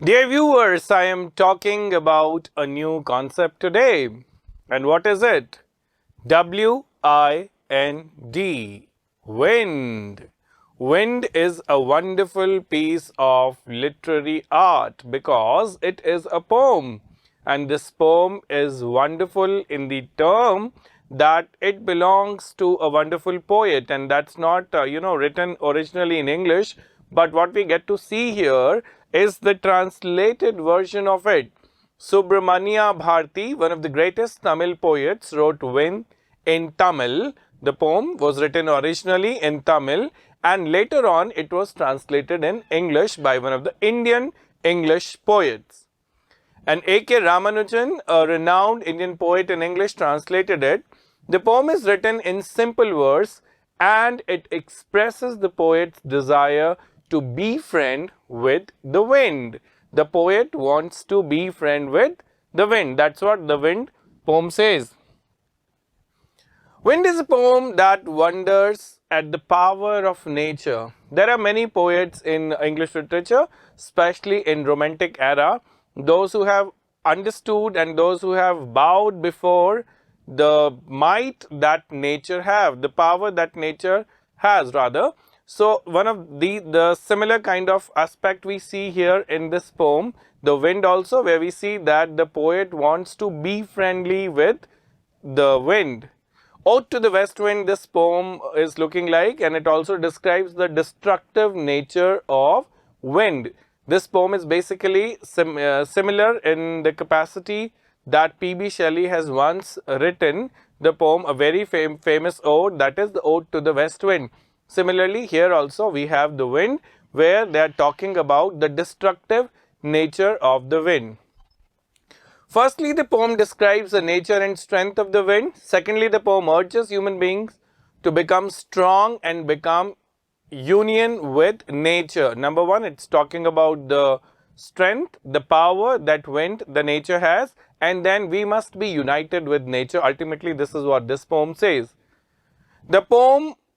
Dear viewers, I am talking about a new concept today. And what is it? W-I-N-D. Wind. Wind is a wonderful piece of literary art because it is a poem. And this poem is wonderful in the term that it belongs to a wonderful poet, and that's not written originally in English, but what we get to see here is the translated version of it. Subramania Bharati, one of the greatest Tamil poets, wrote Wind in Tamil. The poem was written originally in Tamil and later on it was translated in English by one of the Indian English poets. And A.K. Ramanujan, a renowned Indian poet in English, translated it. The poem is written in simple verse and it expresses the poet's desire to befriend with the wind. The poet wants to befriend with the wind. That's what the Wind poem says. Wind is a poem that wonders at the power of nature. There are many poets in English literature, especially in Romantic era, those who have understood and those who have bowed before the might that nature have, the power that nature has rather. So one of the similar kind of aspect we see here in this poem, the wind also, where we see that the poet wants to be friendly with the wind. Ode to the West Wind, this poem is looking like, and it also describes the destructive nature of wind. This poem is basically similar in the capacity that P.B. Shelley has once written the poem, a very famous ode, that is the Ode to the West Wind. Similarly, here also we have the wind, where they are talking about the destructive nature of the wind. Firstly, the poem describes the nature and strength of the wind. Secondly, the poem urges human beings to become strong and become union with nature. Number one, it's talking about the strength, the power that wind, the nature has, and then we must be united with nature. Ultimately, this is what this poem says.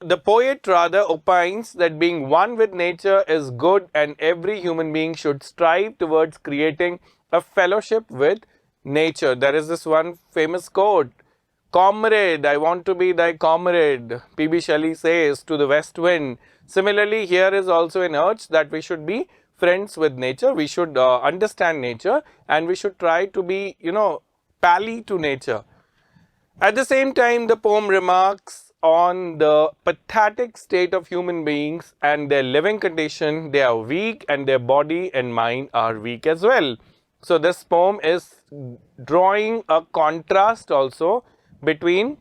The poet rather opines that being one with nature is good and every human being should strive towards creating a fellowship with nature. There is this one famous quote, "Comrade, I want to be thy comrade," P.B. Shelley says to the west wind. Similarly, here is also an urge that we should be friends with nature. We should understand nature and we should try to be, pally to nature. At the same time, the poem remarks on the pathetic state of human beings and their living condition. They are weak and their body and mind are weak as well. So this poem is drawing a contrast also between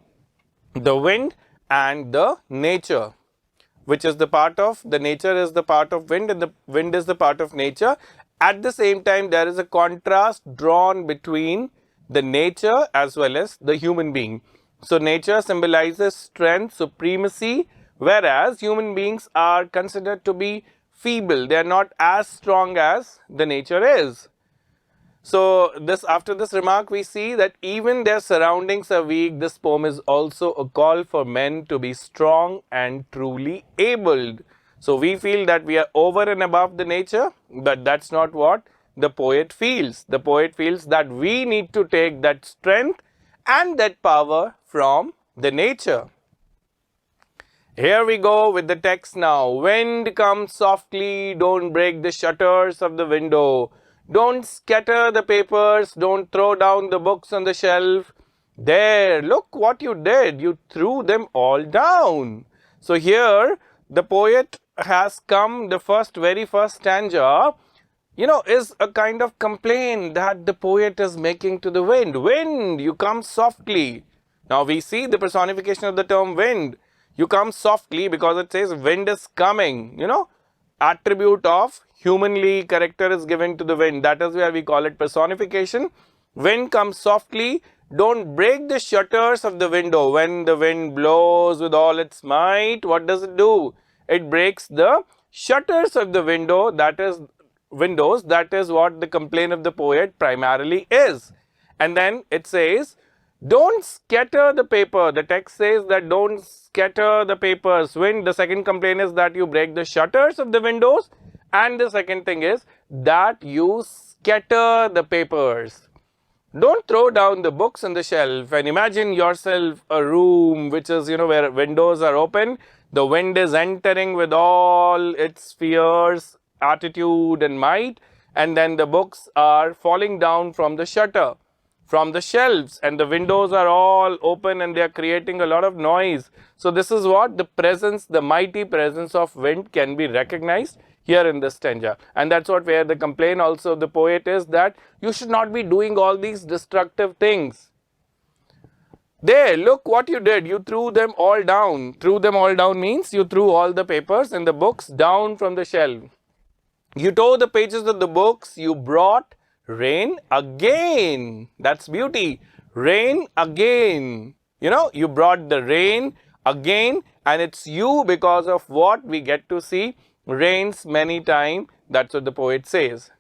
the wind and the nature, which is the part of the nature is the part of wind and the wind is the part of nature. At the same time, there is a contrast drawn between the nature as well as the human being. So nature symbolizes strength, supremacy, whereas human beings are considered to be feeble. They are not as strong as the nature is. So after this remark, we see that even their surroundings are weak. This poem is also a call for men to be strong and truly abled. So we feel that we are over and above the nature, but that's not what the poet feels. The poet feels that we need to take that strength and that power from the nature. Here we go with the text now. Wind comes softly, don't break the shutters of the window. Don't scatter the papers, don't throw down the books on the shelf. There, look what you did. You threw them all down. So here, the poet has come, the very first stanza, is a kind of complaint that the poet is making to the wind. Wind, you come softly. Now we see the personification of the term wind. You come softly because it says wind is coming, attribute of humanly character is given to the wind. That is where we call it personification. Wind comes softly. Don't break the shutters of the window. When the wind blows with all its might, what does it do? It breaks the shutters of the window. That is windows. That is what the complaint of the poet primarily is. And then it says, don't scatter the paper. The text says that don't scatter the papers. Wind, the second complaint is that you break the shutters of the windows And the second thing is that you scatter the papers. Don't throw down the books on the shelf and imagine yourself a room which is, where windows are open. The wind is entering with all its fierce attitude and might, and then the books are falling down from the shutter, from the shelves, and the windows are all open and they are creating a lot of noise. So this is what the presence, the mighty presence of wind can be recognized here in this stanza. And that's what where the complaint also of the poet is that you should not be doing all these destructive things. There, look what you did. You threw them all down. Threw them all down means you threw all the papers and the books down from the shelf. You tore the pages of the books. You brought rain again. That's beauty. Rain again. You brought the rain again, and it's you because of what we get to see rains many times. That's what the poet says.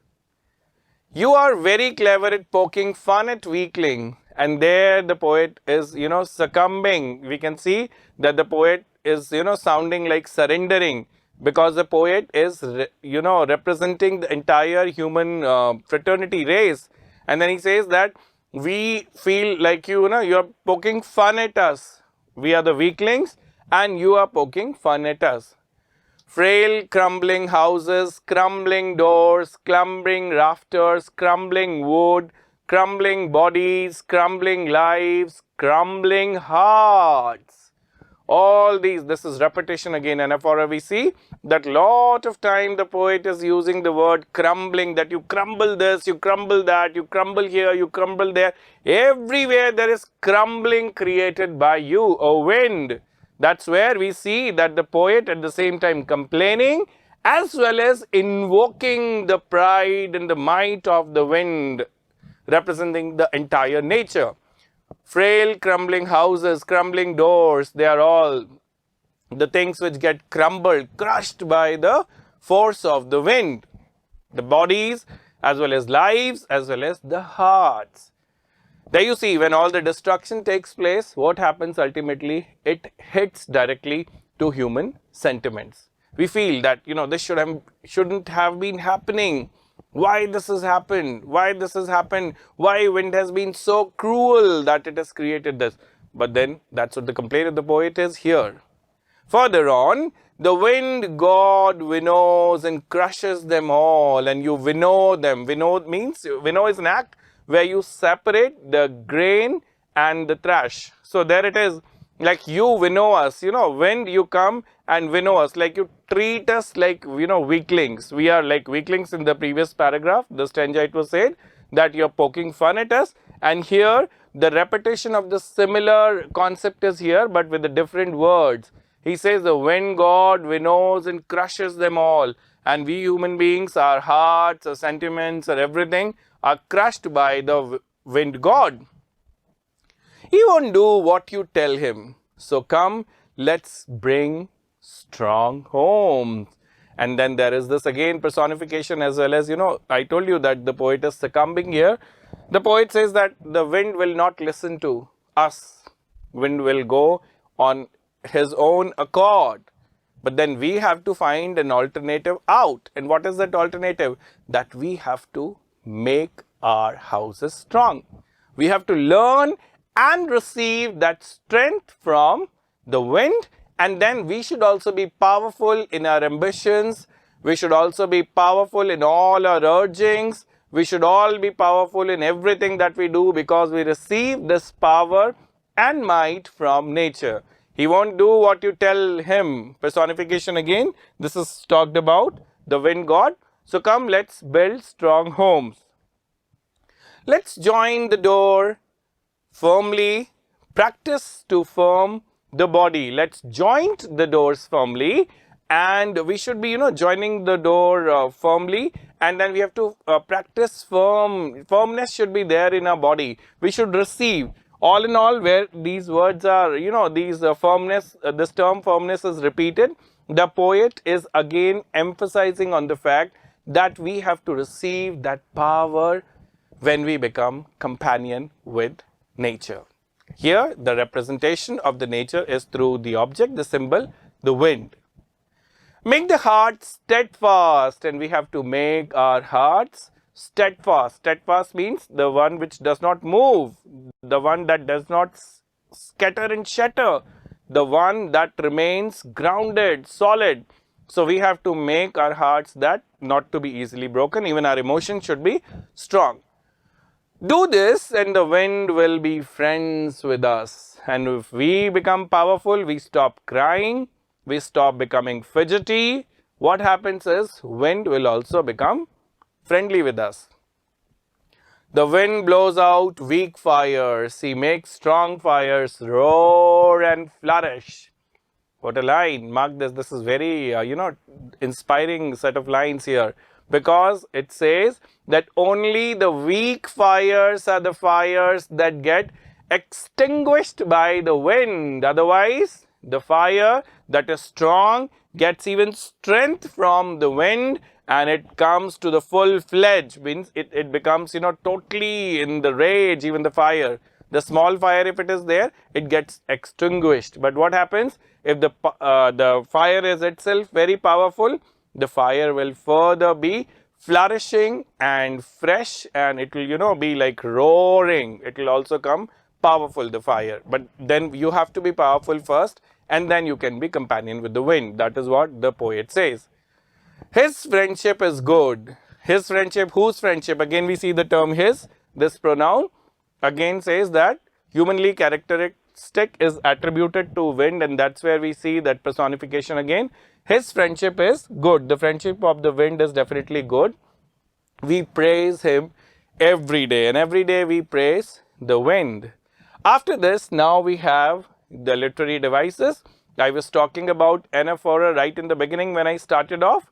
You are very clever at poking fun at weakling. And there the poet is, succumbing. We can see that the poet is, sounding like surrendering, because the poet is, representing the entire human fraternity race. And then he says that we feel like you're poking fun at us. We are the weaklings and you are poking fun at us. Frail crumbling houses, crumbling doors, crumbling rafters, crumbling wood, crumbling bodies, crumbling lives, crumbling hearts. All these, this is repetition again, and for we see that lot of time the poet is using the word crumbling, that you crumble this, you crumble that, you crumble here, you crumble there. Everywhere there is crumbling created by you, O wind. That's where we see that the poet at the same time complaining as well as invoking the pride and the might of the wind, representing the entire nature. Frail crumbling houses, crumbling doors, they are all the things which get crumbled, crushed by the force of the wind. The bodies as well as lives as well as the hearts. There you see, when all the destruction takes place, what happens ultimately? It hits directly to human sentiments. We feel that, this shouldn't have been happening. Why this has happened? Why this has happened? Why wind has been so cruel that it has created this? But then, that's what the complaint of the poet is here. Further on, the wind god winnows and crushes them all, and you winnow them. Winnow means, winnow is an act where you separate the grain and the trash. So there it is, like you winnow us, when you come and winnow us, like you treat us like, weaklings. We are like weaklings in the previous paragraph, the stanza it was said that you're poking fun at us. And here, the repetition of the similar concept is here, but with the different words. He says the wind god winnows and crushes them all. And we human beings, our hearts, our sentiments, our everything are crushed by the wind god. He won't do what you tell him. So come, let's bring strong homes. And then there is this again personification as well as, I told you that the poet is succumbing here. The poet says that the wind will not listen to us. Wind will go on his own accord. But then we have to find an alternative out. And what is that alternative? That we have to make our houses strong. We have to learn and receive that strength from the wind, and then we should also be powerful in our ambitions. We should also be powerful in all our urgings. We should all be powerful in everything that we do because we receive this power and might from nature. He won't do what you tell him. Personification again. This is talked about the wind god. So come, let's build strong homes. Let's join the door firmly. Practice to firm the body. Let's joint the doors firmly, and we should be, joining the door firmly, and then we have to practice firmness should be there in our body. We should receive. All in all, where these words are, these firmness, this term firmness is repeated, the poet is again emphasizing on the fact that we have to receive that power when we become companion with nature. Here, the representation of the nature is through the object, the symbol, the wind. Make the heart steadfast, and we have to make our hearts steadfast. Steadfast means the one which does not move, the one that does not scatter and shatter, the one that remains grounded, solid. So we have to make our hearts that not to be easily broken. Even our emotions should be strong. Do this and the wind will be friends with us. And if we become powerful, we stop crying, we stop becoming fidgety. What happens is wind will also become friendly with us. The wind blows out weak fires. He makes strong fires roar and flourish. What a line. Mark this. This is very, inspiring set of lines here. Because it says that only the weak fires are the fires that get extinguished by the wind. Otherwise, the fire that is strong gets even strength from the wind and it comes to the full-fledged, means it becomes, totally in the rage, even the fire. The small fire, if it is there, it gets extinguished. But what happens if the fire is itself very powerful? The fire will further be flourishing and fresh, and it will, be like roaring. It will also come powerful, the fire. But then you have to be powerful first, and then you can be companion with the wind. That is what the poet says. His friendship is good. His friendship, whose friendship? Again, we see the term his. This pronoun again says that humanly characteristic is attributed to wind, and that's where we see that personification again. His friendship is good. The friendship of the wind is definitely good. We praise him every day, and every day we praise the wind. After this, now we have the literary devices. I was talking about anaphora right in the beginning when I started off.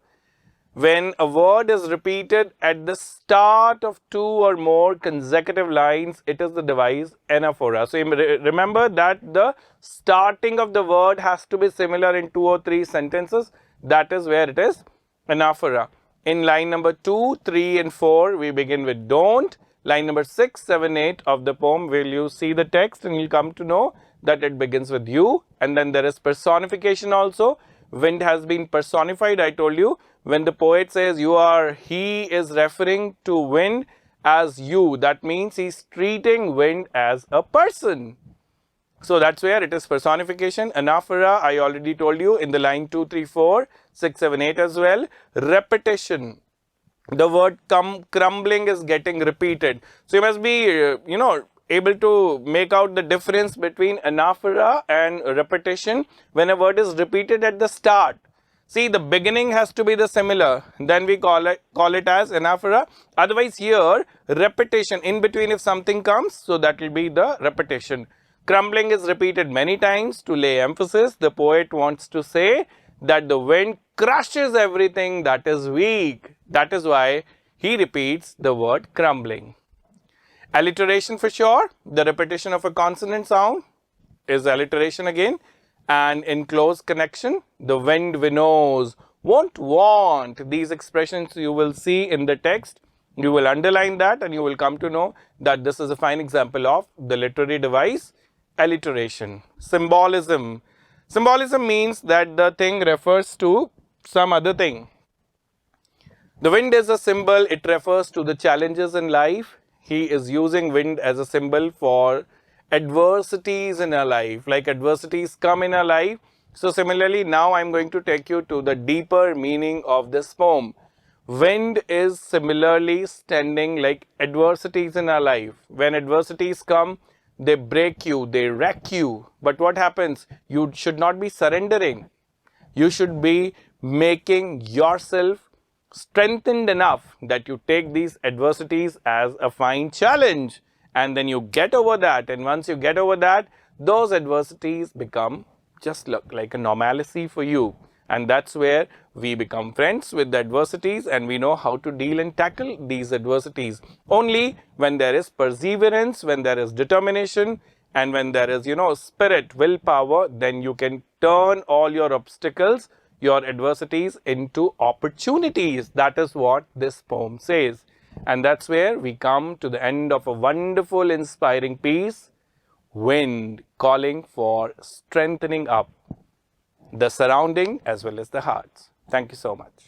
When a word is repeated at the start of two or more consecutive lines, it is the device anaphora. So remember that the starting of the word has to be similar in 2 or 3 sentences. That is where it is anaphora. In line number 2, 3 and 4, we begin with don't. Line number 6, 7, 8 of the poem, will you see the text and you'll come to know that it begins with you. And then there is personification also. Wind has been personified, I told you. When the poet says you are, he is referring to wind as you. That means he's treating wind as a person. So that's where it is personification. Anaphora, I already told you in the line 2, 3, 4, 6, 7, 8 as well. Repetition. The word crumbling is getting repeated. So you must be, able to make out the difference between anaphora and repetition when a word is repeated at the start. See, the beginning has to be the similar, then we call it as anaphora. Otherwise here, repetition, in between if something comes, so that will be the repetition. Crumbling is repeated many times to lay emphasis. The poet wants to say that the wind crushes everything that is weak. That is why he repeats the word crumbling. Alliteration for sure, the repetition of a consonant sound is alliteration again. And in close connection, the wind winnows, won't want. These expressions you will see in the text. You will underline that and you will come to know that this is a fine example of the literary device, alliteration. Symbolism. Symbolism means that the thing refers to some other thing. The wind is a symbol. It refers to the challenges in life. He is using wind as a symbol for adversities in our life, like adversities come in our life. So similarly, now I'm going to take you to the deeper meaning of this poem. Wind is similarly standing like adversities in our life. When adversities come, they break you, they wreck you. But what happens? You should not be surrendering. You should be making yourself strengthened enough that you take these adversities as a fine challenge. And then you get over that, and once you get over that, those adversities become just like a normalcy for you. And that's where we become friends with the adversities and we know how to deal and tackle these adversities. Only when there is perseverance, when there is determination, and when there is, spirit, willpower, then you can turn all your obstacles, your adversities into opportunities. That is what this poem says. And that's where we come to the end of a wonderful, inspiring piece, Wind, calling for strengthening up the surrounding as well as the hearts. Thank you so much.